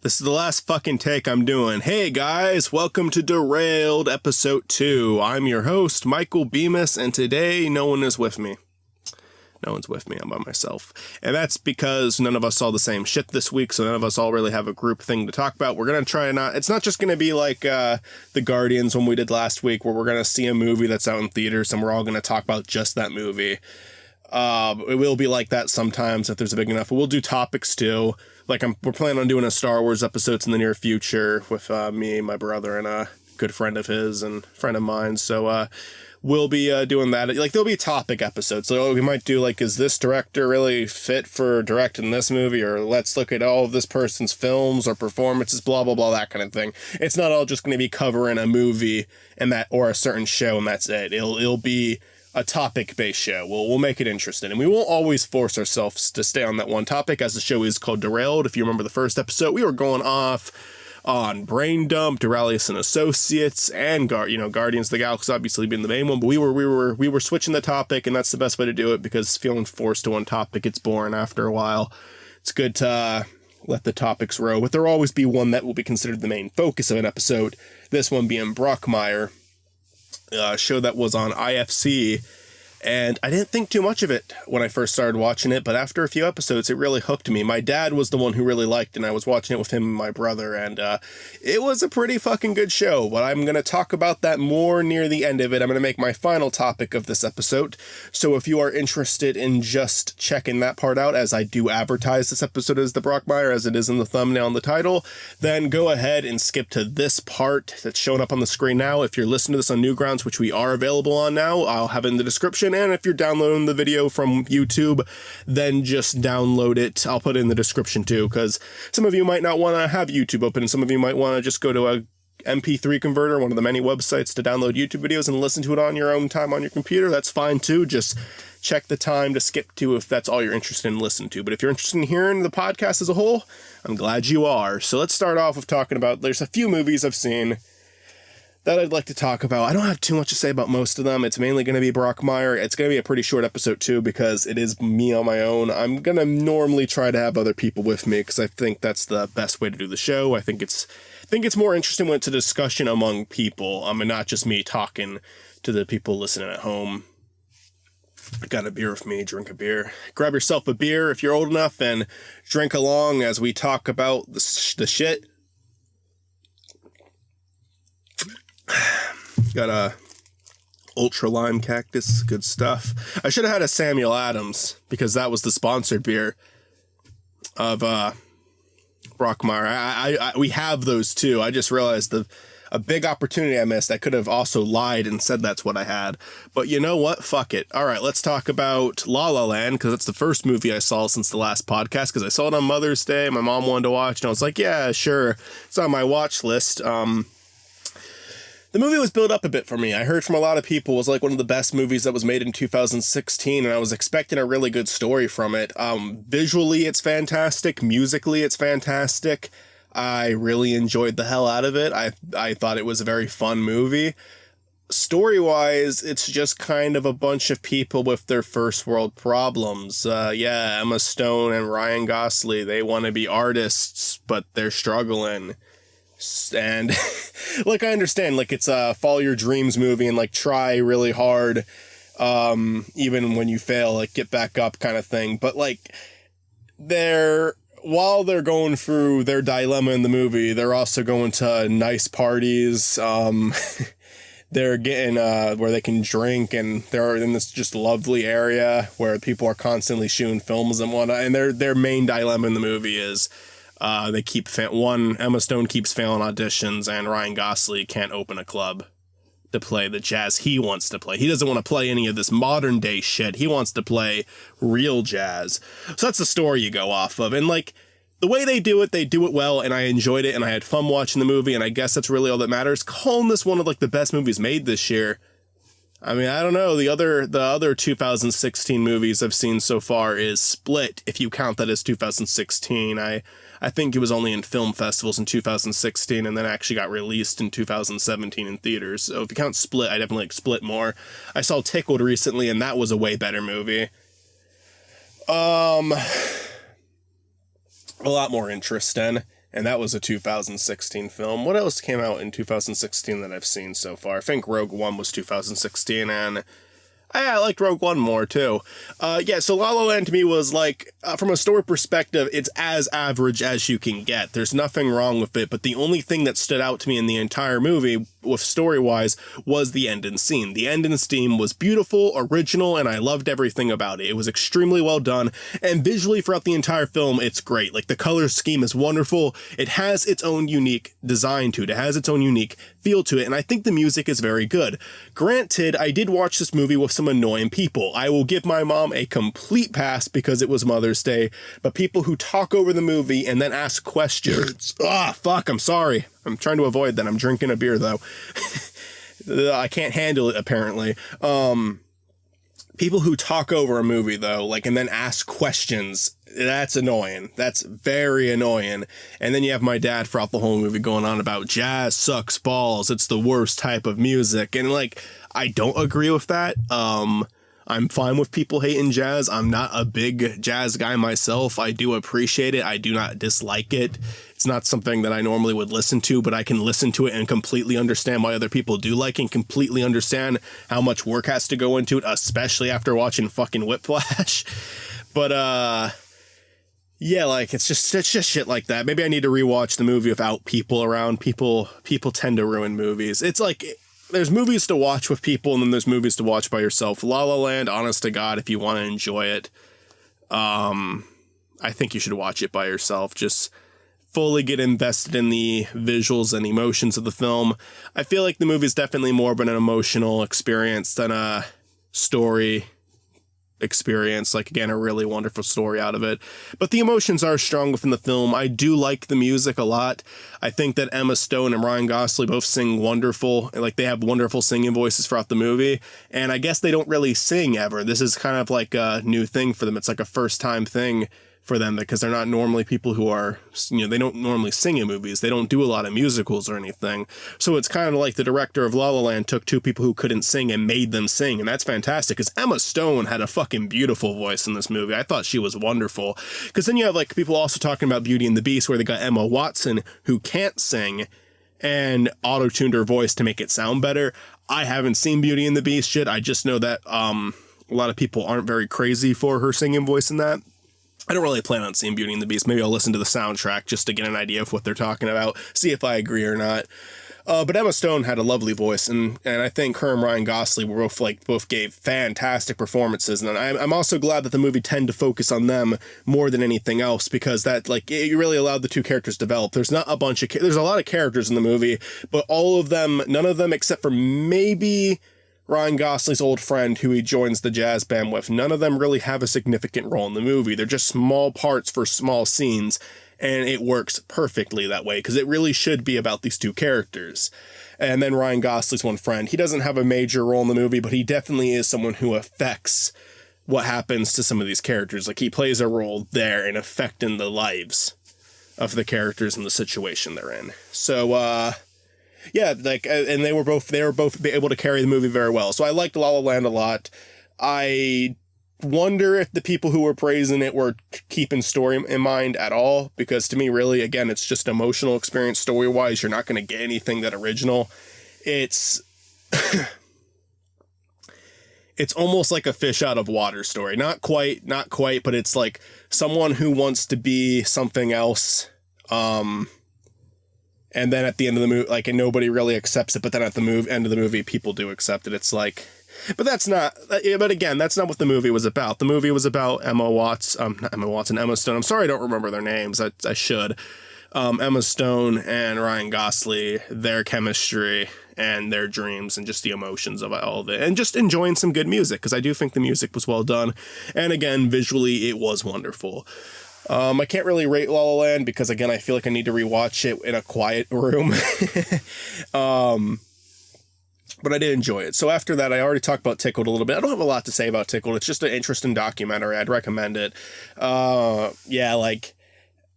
This is the last fucking take I'm doing. Hey guys, welcome to DeRailed Episode 2. I'm your host, Michael Bemis, and today no one is with me. No one's with me, I'm by myself. And that's because none of us saw the same shit this week, so none of us all really have a group thing to talk about. We're going to try not... It's not just going to be like The Guardians when we did last week, where we're going to see a movie that's out in theaters, and we're all going to talk about just that movie. It will be like that sometimes if there's a big enough. But we'll do topics too. Like we're planning on doing a Star Wars episodes in the near future with me, my brother, and a good friend of his and friend of mine. So we'll be doing that. Like there'll be topic episodes. So we might do like, is this director really fit for directing this movie? Or let's look at all of this person's films or performances, blah, blah, blah, that kind of thing. It's not all just going to be covering a movie and that, or a certain show and that's it. It'll be a topic-based show. We'll make it interesting, and we won't always force ourselves to stay on that one topic, as the show is called DeRailed. If you remember the first episode, we were going off on Brain Dump, DeRailed and Associates, and Guardians of the Galaxy obviously being the main one. But we were switching the topic, and that's the best way to do it, because feeling forced to one topic gets boring after a while. It's good to let the topics row, but there'll always be one that will be considered the main focus of an episode. This one being Brockmire. Show that was on IFC, and I didn't think too much of it when I first started watching it, but after a few episodes, it really hooked me. My dad was the one who really liked it, and I was watching it with him and my brother, and it was a pretty fucking good show, but I'm going to talk about that more near the end of it. I'm going to make my final topic of this episode, so if you are interested in just checking that part out, as I do advertise this episode as the Brockmire, as it is in the thumbnail and the title, then go ahead and skip to this part that's showing up on the screen now. If you're listening to this on Newgrounds, which we are available on now, I'll have it in the description. And if you're downloading the video from YouTube, then just download it. I'll put it in the description too, because some of you might not want to have YouTube open, and some of you might want to just go to a MP3 converter, one of the many websites to download YouTube videos and listen to it on your own time on your computer. That's fine too. Just check the time to skip to if that's all you're interested in listening to. But if you're interested in hearing the podcast as a whole, I'm glad you are. So let's start off with talking about, there's a few movies I've seen that I'd like to talk about. I don't have too much to say about most of them. It's mainly going to be Brockmire. It's going to be a pretty short episode too, because it is me on my own. I'm going to normally try to have other people with me, because I think that's the best way to do the show. I think it's more interesting when it's a discussion among people, and not just me talking to the people listening at home. I got a beer with me, drink a beer. Grab yourself a beer if you're old enough and drink along as we talk about the shit. Got a Ultra Lime Cactus, good stuff. I should have had a Samuel Adams, because that was the sponsored beer of Brockmire. We have those too. I just realized a big opportunity I missed. I could have also lied and said that's what I had. But you know what? Fuck it. All right, let's talk about La La Land, because that's the first movie I saw since the last podcast, because I saw it on Mother's Day. My mom wanted to watch, and I was like, yeah, sure. It's on my watch list. The movie was built up a bit for me. I heard from a lot of people it was like one of the best movies that was made in 2016, and I was expecting a really good story from it. Visually, it's fantastic. Musically, it's fantastic. I really enjoyed the hell out of it. I thought it was a very fun movie. Story-wise, it's just kind of a bunch of people with their first world problems. Emma Stone and Ryan Gosling, they want to be artists, but they're struggling. And like, I understand, like, it's a follow your dreams movie and like try really hard, even when you fail, like get back up kind of thing. But like, while they're going through their dilemma in the movie, they're also going to nice parties. They're getting where they can drink, and they're in this just lovely area where people are constantly shooting films and whatnot. And their main dilemma in the movie is they keep Emma Stone keeps failing auditions, and Ryan Gosling can't open a club to play the jazz he wants to play. He doesn't want to play any of this modern day shit. He wants to play real jazz. So that's the story you go off of. And like, the way they do it well, and I enjoyed it, and I had fun watching the movie, and I guess that's really all that matters. Calling this one of like the best movies made this year, I mean, I don't know. The other 2016 movies I've seen so far is Split, if you count that as 2016. I think it was only in film festivals in 2016 and then actually got released in 2017 in theaters. So if you count Split, I definitely like Split more. I saw Tickled recently, and that was a way better movie. A lot more interesting. And that was a 2016 film. What else came out in 2016 that I've seen so far? I think Rogue One was 2016, and I liked Rogue One more, too. So La La Land to me was like, from a story perspective, it's as average as you can get. There's nothing wrong with it, but the only thing that stood out to me in the entire movie, with story-wise, was the ending scene. The ending scene was beautiful, original, and I loved everything about it. It was extremely well done, and visually throughout the entire film, it's great. Like, the color scheme is wonderful. It has its own unique design to it. It has its own unique feel to it, and I think the music is very good. Granted, I did watch this movie with some annoying people. I will give my mom a complete pass because it was Mother's Day, but people who talk over the movie and then ask questions. I'm sorry. I'm trying to avoid that. I'm drinking a beer, though. I can't handle it, apparently. People who talk over a movie, though, like, and then ask questions, that's annoying. That's very annoying. And then you have my dad throughout the whole movie going on about jazz sucks balls. It's the worst type of music. And, like, I don't agree with that. I'm fine with people hating jazz. I'm not a big jazz guy myself. I do appreciate it. I do not dislike it. It's not something that I normally would listen to, but I can listen to it and completely understand why other people do like it, and completely understand how much work has to go into it, especially after watching fucking Whiplash. But, like, it's just shit like that. Maybe I need to rewatch the movie without people around. People tend to ruin movies. It's like, there's movies to watch with people, and then there's movies to watch by yourself. La La Land, honest to God, if you want to enjoy it, I think you should watch it by yourself. Just fully get invested in the visuals and emotions of the film. I feel like the movie is definitely more of an emotional experience than a story experience. Like, again, a really wonderful story out of it. But the emotions are strong within the film. I do like the music a lot. I think that Emma Stone and Ryan Gosling both sing wonderful. Like, they have wonderful singing voices throughout the movie. And I guess they don't really sing ever. This is kind of like a new thing for them. It's like a first time thing for them, because they're not normally people who are, they don't normally sing in movies. They don't do a lot of musicals or anything. So it's kind of like the director of La La Land took two people who couldn't sing and made them sing. And that's fantastic, because Emma Stone had a fucking beautiful voice in this movie. I thought she was wonderful. Because then you have, like, people also talking about Beauty and the Beast, where they got Emma Watson, who can't sing, and auto-tuned her voice to make it sound better. I haven't seen Beauty and the Beast yet. I just know that a lot of people aren't very crazy for her singing voice in that. I don't really plan on seeing Beauty and the Beast. Maybe I'll listen to the soundtrack just to get an idea of what they're talking about, see if I agree or not. But Emma Stone had a lovely voice, and I think her and Ryan Gosling were both gave fantastic performances. And I'm also glad that the movie tended to focus on them more than anything else, because that, like, it really allowed the two characters to develop. There's not a bunch of there's a lot of characters in the movie, but all of them, none of them except for maybe Ryan Gosling's old friend who he joins the jazz band with, none of them really have a significant role in the movie. They're just small parts for small scenes, and it works perfectly that way, because it really should be about these two characters. And then Ryan Gosling's one friend, he doesn't have a major role in the movie, but he definitely is someone who affects what happens to some of these characters. Like, he plays a role there in affecting the lives of the characters and the situation they're in. So, yeah, like, and they were both able to carry the movie very well. So I liked La La Land a lot. I wonder if the people who were praising it were keeping story in mind at all, because to me, really, again, it's just emotional experience. Story-wise, you're not going to get anything that original. It's it's almost like a fish out of water story. Not quite, but it's like someone who wants to be something else, and then at the end of the movie, like, and nobody really accepts it, but then at the end of the movie, people do accept it. It's like, but again, that's not what the movie was about. The movie was about Emma Stone. I'm sorry, I don't remember their names. I should. Emma Stone and Ryan Gosling, their chemistry and their dreams, and just the emotions of all of it, and just enjoying some good music, because I do think the music was well done. And again, visually, it was wonderful. I can't really rate La La Land because, again, I feel like I need to rewatch it in a quiet room. But I did enjoy it. So after that, I already talked about Tickled a little bit. I don't have a lot to say about Tickled. It's just an interesting documentary. I'd recommend it.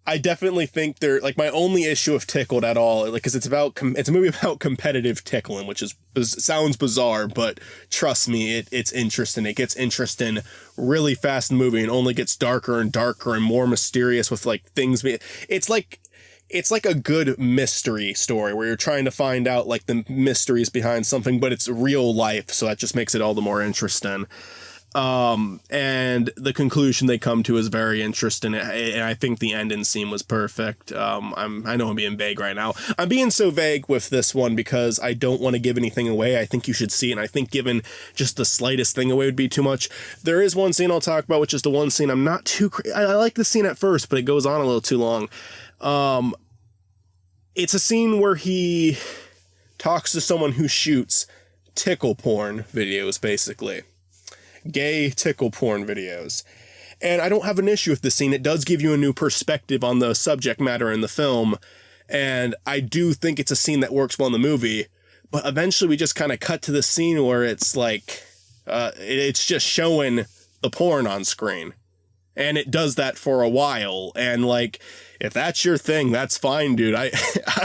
I definitely think my only issue with Tickled at all, like, because it's a movie about competitive tickling, which sounds bizarre, but trust me, it's interesting. It gets interesting really fast in the movie, and only gets darker and darker and more mysterious with, like, things. It's like, it's like a good mystery story where you're trying to find out like the mysteries behind something, but it's real life. So that just makes it all the more interesting. And the conclusion they come to is very interesting. And I think the ending scene was perfect. I know I'm being vague right now. I'm being so vague with this one because I don't want to give anything away. I think you should see it. And I think giving just the slightest thing away would be too much. There is one scene I'll talk about, which is the one scene I'm not too, I like the scene at first, but it goes on a little too long. It's a scene where he talks to someone who shoots tickle porn videos, basically. Gay tickle porn videos. And I don't have an issue with this scene. It does give you a new perspective on the subject matter in the film. And I do think it's a scene that works well in the movie. But eventually we just kind of cut to the scene where it's like, it's just showing the porn on screen. And it does that for a while. And like, if that's your thing, that's fine, dude. I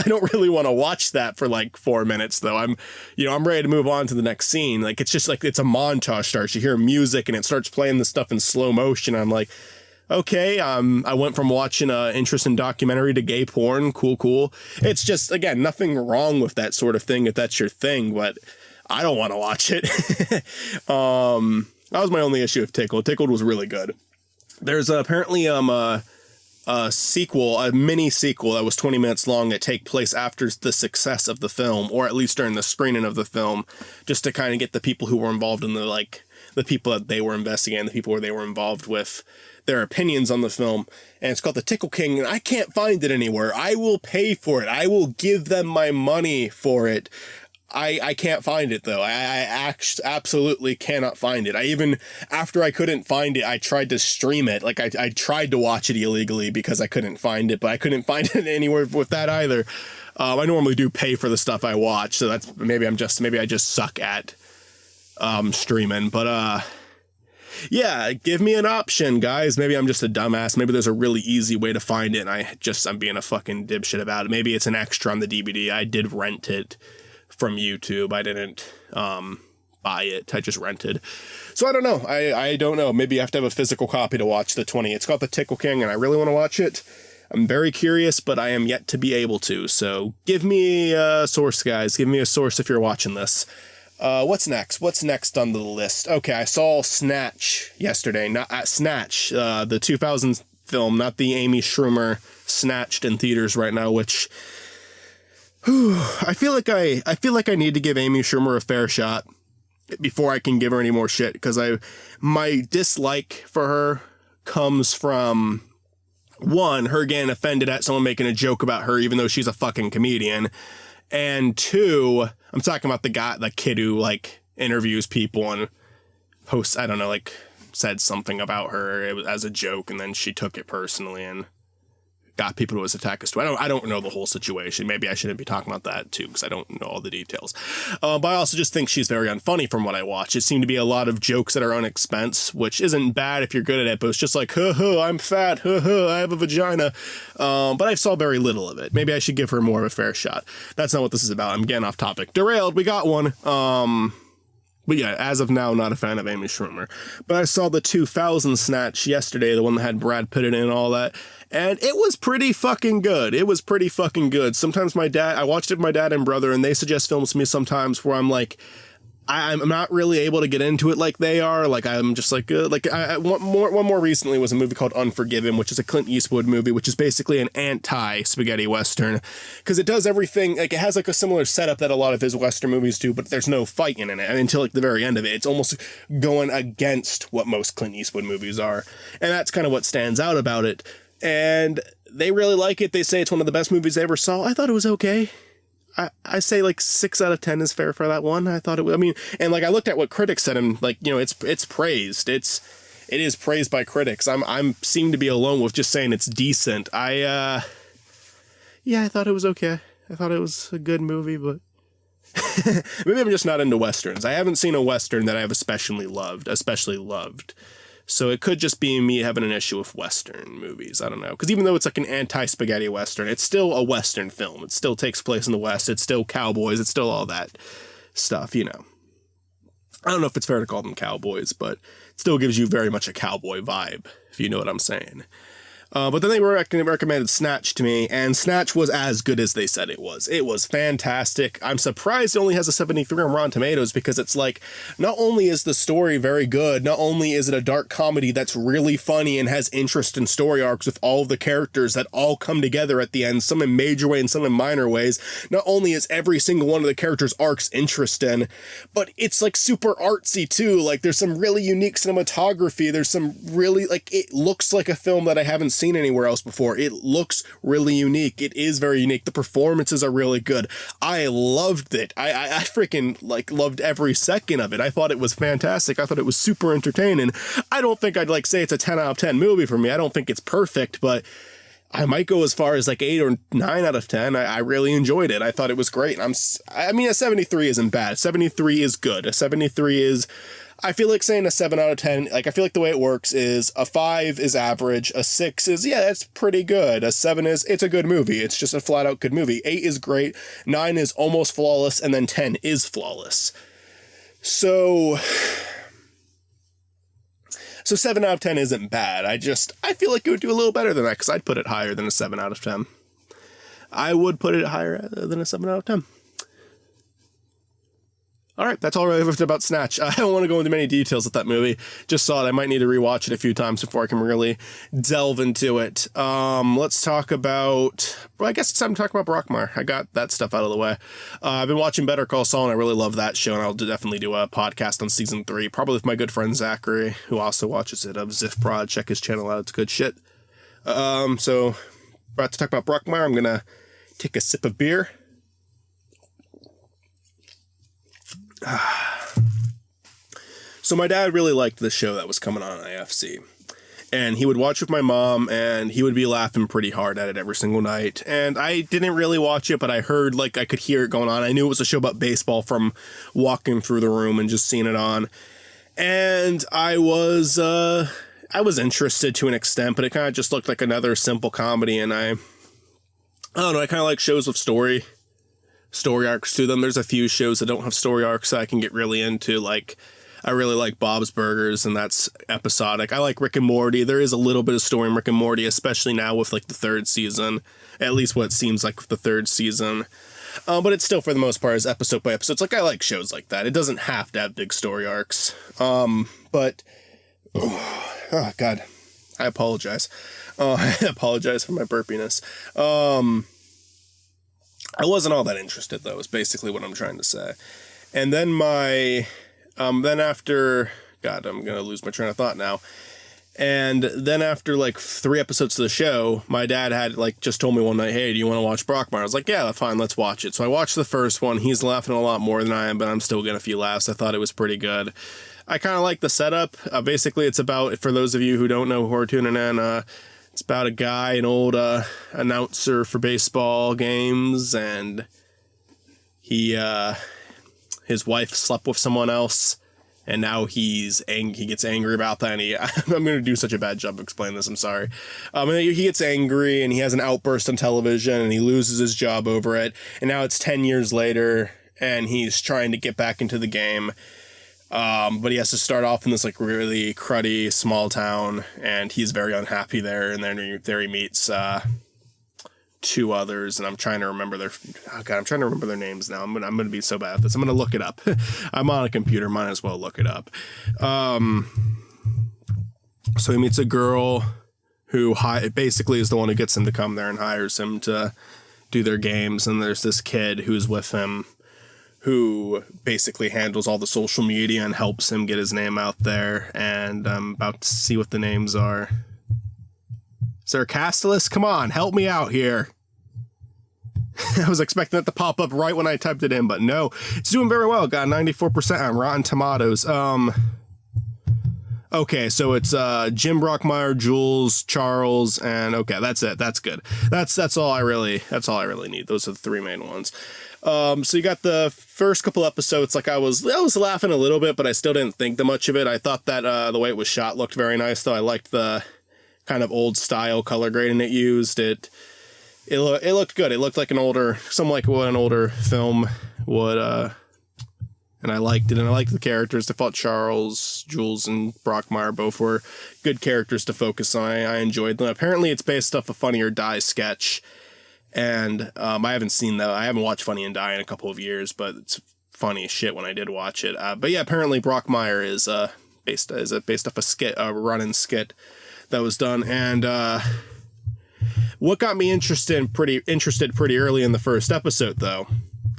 don't really want to watch that for like 4 minutes though. I'm ready to move on to the next scene. Like, it's just like, it's a montage starts. You hear music and it starts playing the stuff in slow motion. I'm like, okay, I went from watching a interesting documentary to gay porn. Cool. It's just, again, nothing wrong with that sort of thing if that's your thing, but I don't want to watch it. That was my only issue with Tickled. Tickled was really good. There's apparently a sequel, a mini sequel that was 20 minutes long that take place after the success of the film, or at least during the screening of the film, just to kind of get the people who were involved in the people that they were investigating, the people where they were involved with, their opinions on the film. And it's called The Tickle King, and I can't find it anywhere. I will pay for it. I will give them my money for it. I can't find it though. I absolutely cannot find it. After I couldn't find it, I tried to stream it. Like I tried to watch it illegally because I couldn't find it, but I couldn't find it anywhere with that either. I normally do pay for the stuff I watch, so that's maybe I just suck at streaming. But yeah, give me an option, guys. Maybe I'm just a dumbass. Maybe there's a really easy way to find it, and I'm being a fucking dipshit about it. Maybe it's an extra on the DVD. I did rent it from YouTube. I didn't buy it. I just rented. So I don't know. I don't know. Maybe you have to have a physical copy to watch the 20. It's called The Tickle King, and I really want to watch it. I'm very curious, but I am yet to be able to. So give me a source, guys. Give me a source if you're watching this. What's next? What's next on the list? Okay, I saw Snatch yesterday. Snatch, the 2000 film, not the Amy Schumer Snatched in theaters right now, which I feel like I need to give Amy Schumer a fair shot before I can give her any more shit, because my dislike for her comes from, one, her getting offended at someone making a joke about her even though she's a fucking comedian, and two, I'm talking about the kid who like interviews people and posts, I don't know, like said something about her as a joke, and then she took it personally and got people to his attack us too. I don't know the whole situation. Maybe I shouldn't be talking about that too, because I don't know all the details. But I also just think she's very unfunny from what I watch. It seemed to be a lot of jokes at her own expense, which isn't bad if you're good at it, but it's just like, I'm fat, I have a vagina. But I saw very little of it. Maybe I should give her more of a fair shot. That's not what this is about. I'm getting off topic. Derailed, we got one. But yeah, as of now, not a fan of Amy Schumer. But I saw the 2000 Snatch yesterday, the one that had Brad Pitt in it and all that, and it was pretty fucking good. Sometimes I watched it with my dad and brother, and they suggest films to me sometimes where I'm like, I'm not really able to get into it like they are. Like, I'm just like one more recently was a movie called Unforgiven, which is a Clint Eastwood movie, which is basically an anti-spaghetti Western, because it does everything, like it has like a similar setup that a lot of his Western movies do, but there's no fighting in it. And until like the very end of it, it's almost going against what most Clint Eastwood movies are. And that's kind of what stands out about it. And they really like it. They say it's one of the best movies they ever saw. I thought it was okay. I say like 6 out of 10 is fair for that one. I thought and like I looked at what critics said, and like, it's praised. It is praised by critics. I'm seem to be alone with just saying it's decent. I thought it was okay. I thought it was a good movie, but maybe I'm just not into Westerns. I haven't seen a Western that I have especially loved. So it could just be me having an issue with Western movies. I don't know. Because even though it's like an anti-spaghetti Western, it's still a Western film. It still takes place in the West. It's still cowboys. It's still all that stuff, I don't know if it's fair to call them cowboys, but it still gives you very much a cowboy vibe, if you know what I'm saying. But then they recommended Snatch to me, and Snatch was as good as they said it was. It was fantastic. I'm surprised it only has a 73 on Rotten Tomatoes, because it's like, not only is the story very good, not only is it a dark comedy that's really funny and has interest in story arcs with all of the characters that all come together at the end, some in major ways and some in minor ways. Not only is every single one of the characters' arcs interesting, but it's like super artsy too. Like, there's some really unique cinematography. There's some really, like, it looks like a film that I haven't seen anywhere else before. It looks really unique. It is very unique. The performances are really good. I loved it. I freaking like loved every second of it. I thought it was fantastic. I thought it was super entertaining. I don't think I'd like say it's a 10 out of 10 movie for me. I don't think it's perfect, but I might go as far as like 8 or 9 out of 10. I really enjoyed it. I thought it was great. I mean, a 73 isn't bad. A 73 is good. A 73 is, I feel like saying a 7 out of 10, like, I feel like the way it works is a 5 is average, a 6 is, yeah, that's pretty good. A 7 is, it's a good movie. It's just a flat out good movie. 8 is great. 9 is almost flawless. And then 10 is flawless. So 7 out of 10 isn't bad. I feel like it would do a little better than that, because I'd put it higher than a 7 out of 10. I would put it higher than a 7 out of 10. All right, that's all I've about Snatch. I don't want to go into many details of that movie. Just saw it. I might need to rewatch it a few times before I can really delve into it. Let's talk about, well, I guess it's time to talk about Brockmire. I got that stuff out of the way. I've been watching Better Call Saul, and I really love that show, and I'll definitely do a podcast on season 3, probably with my good friend Zachary, who also watches it, of Ziff Prod. Check his channel out. It's good shit. So, about to talk about Brockmire. I'm going to take a sip of beer. So my dad really liked the show that was coming on IFC, and he would watch with my mom, and he would be laughing pretty hard at it every single night. And I didn't really watch it, but I heard, like, I could hear it going on. I knew it was a show about baseball from walking through the room and just seeing it on. And I was interested to an extent, but it kind of just looked like another simple comedy. And I don't know, I kind of like shows with story arcs to them. There's a few shows that don't have story arcs that I can get really into. Like, I really like Bob's Burgers, and that's episodic. I like Rick and Morty. There is a little bit of story in Rick and Morty, especially now with like the 3rd season, at least what it seems like with the 3rd season. But it's still, for the most part, is episode by episode. It's like, I like shows like that. It doesn't have to have big story arcs. But oh God, I apologize. I apologize for my burpiness. I wasn't all that interested, though, is basically what I'm trying to say. And then then after, God, I'm going to lose my train of thought now. And then after, like, 3 episodes of the show, my dad had, like, just told me one night, hey, do you want to watch Brockmire? I was like, yeah, fine, let's watch it. So I watched the first one. He's laughing a lot more than I am, but I'm still getting a few laughs. I thought it was pretty good. I kind of like the setup. Basically, it's about, for those of you who don't know who are tuning in, it's about a guy, an old announcer for baseball games, and his wife slept with someone else, and now he gets angry about that, and I'm going to do such a bad job of explaining this, I'm sorry. And he gets angry, and he has an outburst on television, and he loses his job over it, and now it's 10 years later, and he's trying to get back into the game. But he has to start off in this like really cruddy small town, and he's very unhappy there. And then there he meets 2 others, and I'm trying to remember their names now. I'm gonna be so bad at this. I'm gonna look it up. I'm on a computer, might as well look it up. So he meets a girl who basically is the one who gets him to come there and hires him to do their games. And there's this kid who's with him, who basically handles all the social media and helps him get his name out there. And I'm about to see what the names are. Is there a cast list? Come on, help me out here. I was expecting it to pop up right when I typed it in, but no. It's doing very well. Got 94% on Rotten Tomatoes. Okay, so it's Jim Brockmire, Jules, Charles, and okay, that's it. That's good. That's all I really need. Those are the 3 main ones. So you got the first couple episodes, like I was laughing a little bit, but I still didn't think that much of it. I thought that the way it was shot looked very nice, though. I liked the kind of old style color grading it used. It looked good. It looked like something like what an older film would And I liked it, and I liked the characters. I thought Charles, Jules, and Brockmire both were good characters to focus on. I enjoyed them. Apparently, it's based off a Funny or Die sketch, and I haven't seen that. I haven't watched Funny and Die in a couple of years, but it's funny as shit when I did watch it. But yeah, apparently Brockmire is based off a skit, a run-in skit that was done, and what got me interested pretty early in the first episode, though,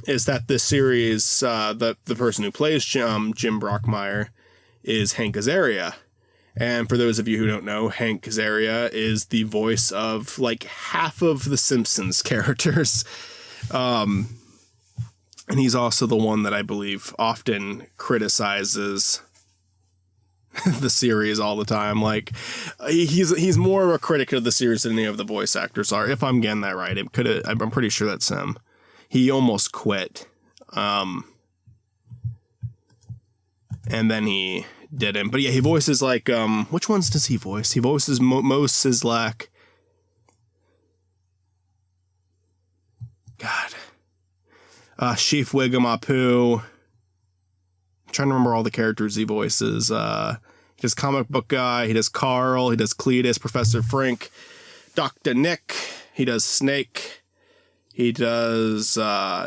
is that this series, the person who plays Jim Brockmire is Hank Azaria. And for those of you who don't know, Hank Azaria is the voice of like half of the Simpsons characters. And he's also the one that I believe often criticizes the series all the time. Like he's more of a critic of the series than any of the voice actors are. If I'm getting that right, I'm pretty sure that's him. He almost quit. And then he didn't. But yeah, he voices like, which ones does he voice? He voices most Sislak. God. Chief Wiggum Apu. I'm trying to remember all the characters he voices. He does Comic Book Guy. He does Carl. He does Cletus, Professor Frink, Dr. Nick. He does Snake. He does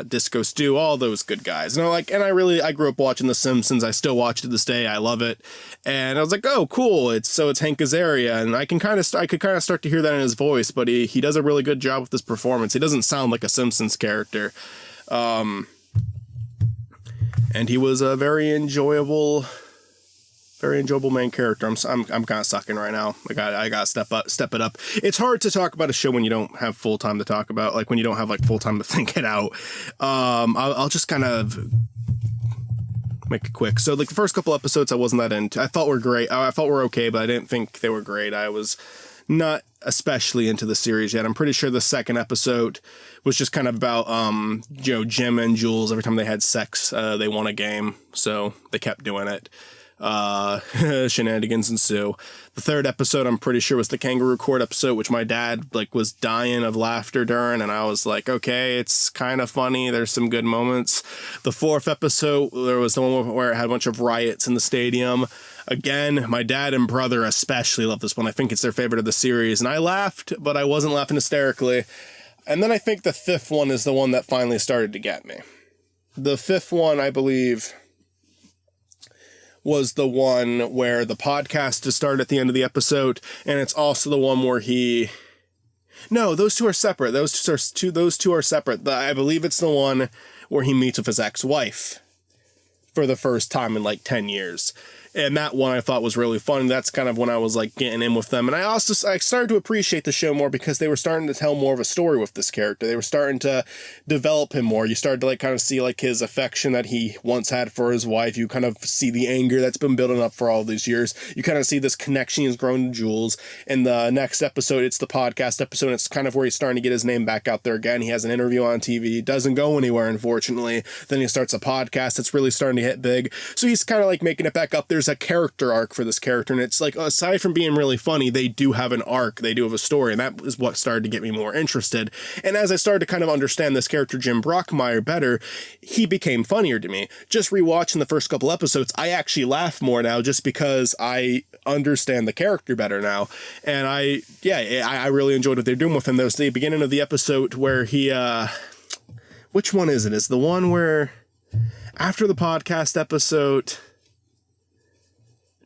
Disco Stew, all those good guys. And I grew up watching The Simpsons. I still watch to this day. I love it. And I was like, oh, cool. It's Hank Azaria. And I could kind of start to hear that in his voice, but he does a really good job with this performance. He doesn't sound like a Simpsons character. And he was a very enjoyable main character. I'm kind of sucking right now. I got to step it up. It's hard to talk about a show when you don't have full time to talk about, like when you don't have like full time to think it out. I'll just kind of make it quick. So like the first couple episodes I wasn't that into. I thought were great. I thought were okay, but I didn't think they were great. I was not especially into the series yet. I'm pretty sure the second episode was just kind of about Jim and Jules. Every time they had sex, they won a game, so they kept doing it. Shenanigans ensue. The third episode, I'm pretty sure, was the Kangaroo Court episode, which my dad was dying of laughter during, and I was like, okay, it's kind of funny. There's some good moments. The fourth episode, there was the one where it had a bunch of riots in the stadium. Again, my dad and brother especially love this one. I think it's their favorite of the series, and I laughed, but I wasn't laughing hysterically. And then I think the fifth one is the one that finally started to get me. The fifth one, I believe, was the one where the podcast is started at the end of the episode, and it's also the one where No, those two are separate. Those two are separate. I believe it's the one where he meets with his ex-wife for the first time in like 10 years. And that one I thought was really fun. That's kind of when I was like getting in with them. And I started to appreciate the show more because they were starting to tell more of a story with this character. They were starting to develop him more. You started to kind of see his affection that he once had for his wife. You kind of see the anger that's been building up for all these years. You kind of see this connection he's grown to Jules. In the next episode, it's the podcast episode. It's kind of where he's starting to get his name back out there again. He has an interview on TV. It doesn't go anywhere, unfortunately. Then he starts a podcast that's really starting to hit big. So he's kind of making it back up. There's a character arc for this character, and it's aside from being really funny, they do have an arc, they do have a story, and that is what started to get me more interested. And as I started to kind of understand this character Jim Brockmire better, he became funnier to me. Just rewatching the first couple episodes, I actually laugh more now just because I understand the character better now. And I really enjoyed what they're doing with him. There's the beginning of the episode where he which one is it? Is the one where after the podcast episode,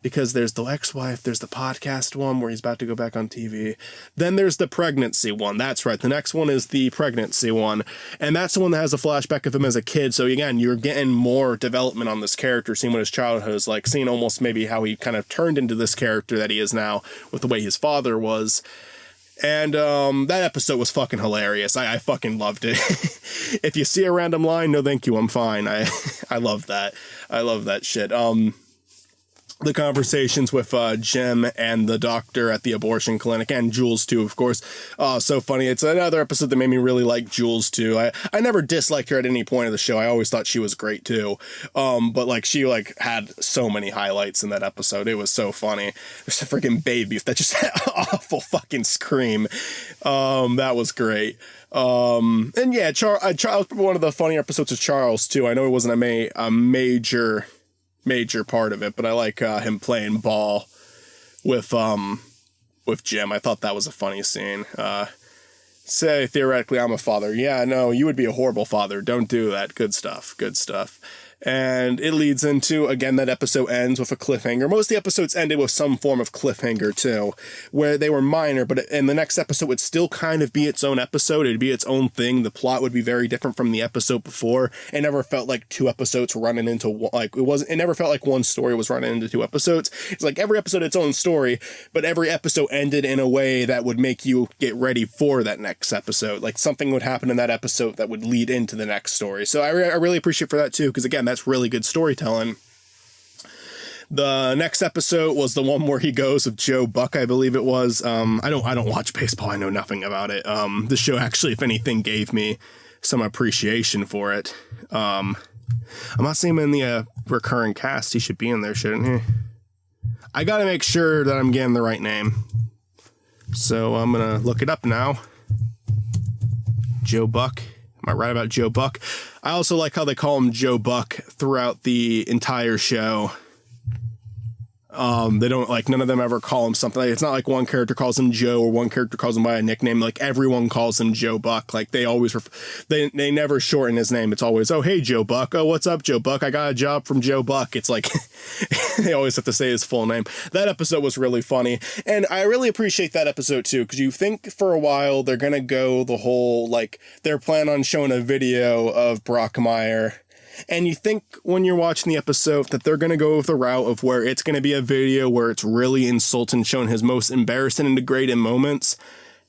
because there's the ex-wife, there's the podcast one where he's about to go back on TV. Then there's the pregnancy one. That's right. The next one is the pregnancy one. And that's the one that has a flashback of him as a kid. So again, you're getting more development on this character, seeing what his childhood is like, seeing almost maybe how he kind of turned into this character that he is now with the way his father was. And that episode was fucking hilarious. I fucking loved it. If you see a random line, no thank you, I'm fine. I love that. I love that shit. the conversations with Jim and the doctor at the abortion clinic, and Jules too, of course. So funny. It's another episode that made me really like Jules too. I never disliked her at any point of the show. I always thought she was great too. But like she like had so many highlights in that episode. It was so funny. There's a freaking baby that just had an awful fucking scream. That was great. And yeah, Charles, one of the funnier episodes of Charles too. I know it wasn't a major part of it, but I like him playing ball with Jim. I thought that was a funny scene. Say theoretically I'm a father. Yeah, no, you would be a horrible father. Don't do that. Good stuff. And it leads into, again, that episode ends with a cliffhanger. Most of the episodes ended with some form of cliffhanger, too, where they were minor, but in the next episode would still kind of be its own episode. It'd be its own thing. The plot would be very different from the episode before. It never felt like two episodes were running into, it never felt like one story was running into two episodes. It's like every episode its own story, but every episode ended in a way that would make you get ready for that next episode. Like something would happen in that episode that would lead into the next story. So I really appreciate for that, too, because, again, that's really good storytelling. The next episode was the one where he goes with Joe Buck, I believe it was. I don't watch baseball. I know nothing about it. The show actually, if anything, gave me some appreciation for it. I'm not seeing him in the recurring cast. He should be in there, shouldn't he? I gotta make sure that I'm getting the right name. So I'm gonna look it up now. Joe Buck. Am I right about Joe Buck? I also like how they call him Joe Buck throughout the entire show. They don't, like, none of them ever call him something. Like, it's not like one character calls him Joe or one character calls him by a nickname. Like, everyone calls him Joe Buck. Like, they always, they never shorten his name. It's always, oh, hey, Joe Buck. Oh, what's up, Joe Buck? I got a job from Joe Buck. It's like, they always have to say his full name. That episode was really funny. And I really appreciate that episode, too, because you think for a while they're going to go the whole, like, they're planning on showing a video of Brockmire. And you think when you're watching the episode that they're going to go with the route of where it's going to be a video where it's really insulting, showing his most embarrassing and degrading moments.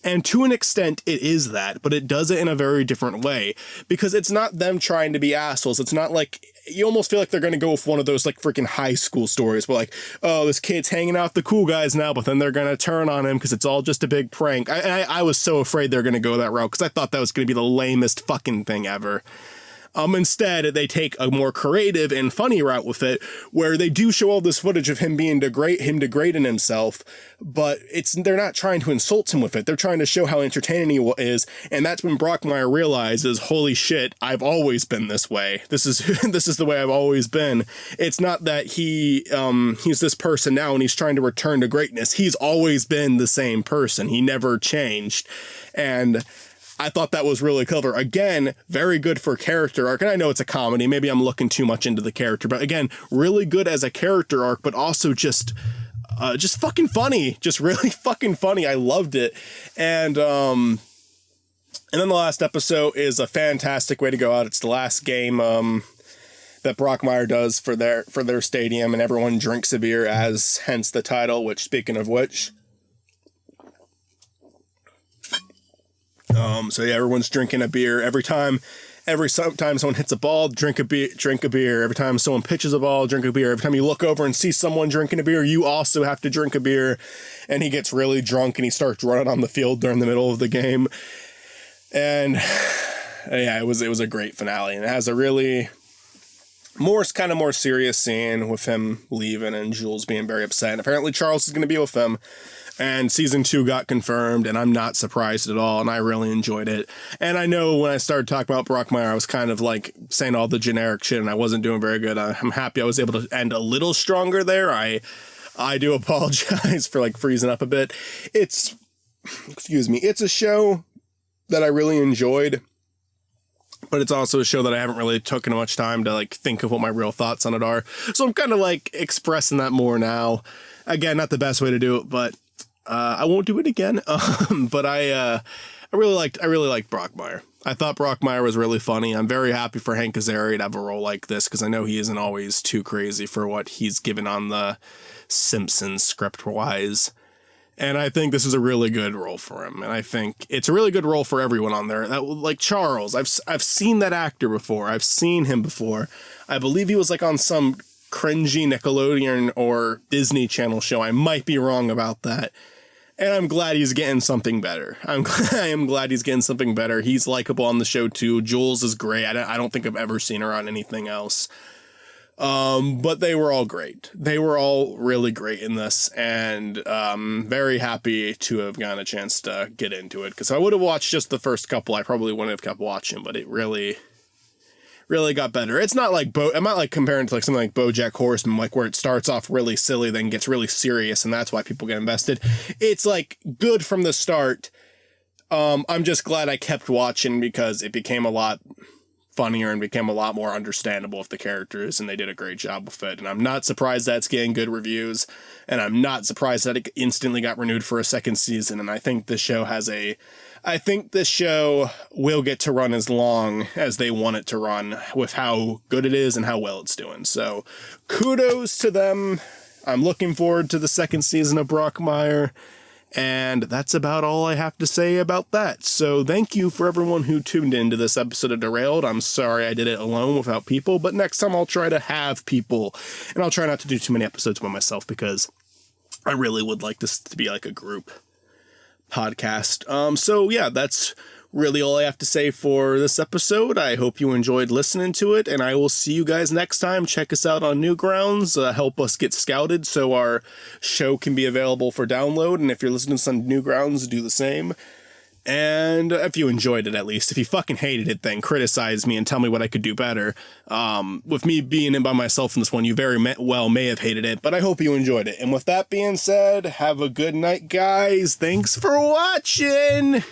And to an extent, it is that, but it does it in a very different way because it's not them trying to be assholes. It's not like, you almost feel like they're going to go with one of those like freaking high school stories where like, oh, this kid's hanging out with the cool guys now, but then they're going to turn on him because it's all just a big prank. I was so afraid they're going to go that route because I thought that was going to be the lamest fucking thing ever. Instead, they take a more creative and funny route with it, where they do show all this footage of him being degrading himself, but they're not trying to insult him with it. They're trying to show how entertaining he is, and that's when Brockmire realizes, holy shit, I've always been this way. This is the way I've always been. It's not that he's this person now and he's trying to return to greatness. He's always been the same person. He never changed, and I thought that was really clever. Again, very good for character arc. And I know it's a comedy. Maybe I'm looking too much into the character. But again, really good as a character arc, but also just fucking funny. Just really fucking funny. I loved it. And then the last episode is a fantastic way to go out. It's the last game that Brockmire does for their stadium. And everyone drinks a beer, as hence the title, which, speaking of which... So yeah, everyone's drinking a beer every time someone hits a ball, drink a beer. Every time someone pitches a ball, drink a beer. Every time you look over and see someone drinking a beer, you also have to drink a beer. And he gets really drunk and he starts running on the field during the middle of the game. And yeah, it was a great finale. And it has a really more serious scene with him leaving and Jules being very upset. And apparently Charles is going to be with them. And season 2 got confirmed, and I'm not surprised at all, and I really enjoyed it. And I know when I started talking about Brockmire, I was kind of like saying all the generic shit, and I wasn't doing very good. I'm happy I was able to end a little stronger there. I do apologize for like freezing up a bit. It's a show that I really enjoyed, but it's also a show that I haven't really taken much time to like think of what my real thoughts on it are. So I'm kind of like expressing that more now. Again, not the best way to do it, but I won't do it again. But I really liked Brockmire. I thought Brockmire was really funny. I'm very happy for Hank Azaria to have a role like this because I know he isn't always too crazy for what he's given on the Simpsons script-wise. And I think this is a really good role for him. And I think it's a really good role for everyone on there. That, like Charles, I've seen that actor before. I've seen him before. I believe he was like on some cringy Nickelodeon or Disney Channel show. I might be wrong about that. And I'm glad he's getting something better. I am glad he's getting something better. He's likable on the show too. Jules is great. I don't think I've ever seen her on anything else. But they were all great. They were all really great in this, and very happy to have gotten a chance to get into it. Because if I would have watched just the first couple, I probably wouldn't have kept watching. But it really got better. It's not like I'm not like comparing to like something like BoJack Horseman, like where it starts off really silly, then gets really serious, and that's why people get invested. It's like good from the start. I'm just glad I kept watching because it became a lot funnier and became a lot more understandable of the characters, and they did a great job with it. And I'm not surprised that's getting good reviews, and I'm not surprised that it instantly got renewed for a second season. And I think this show will get to run as long as they want it to run with how good it is and how well it's doing. So kudos to them. I'm looking forward to the second season of Brockmire. And that's about all I have to say about that. So thank you for everyone who tuned into this episode of Derailed. I'm sorry I did it alone without people, but next time I'll try to have people. And I'll try not to do too many episodes by myself because I really would like this to be like a group podcast. So yeah, that's really all I have to say for this episode. I hope you enjoyed listening to it, and I will see you guys next time. Check us out on Newgrounds. Help us get scouted so our show can be available for download. And if you're listening to some Newgrounds, do the same. And if you enjoyed it, at least. If you fucking hated it, then criticize me and tell me what I could do better. With me being in by myself in this one, you very well may have hated it, but I hope you enjoyed it. And with that being said, have a good night, guys. Thanks for watching.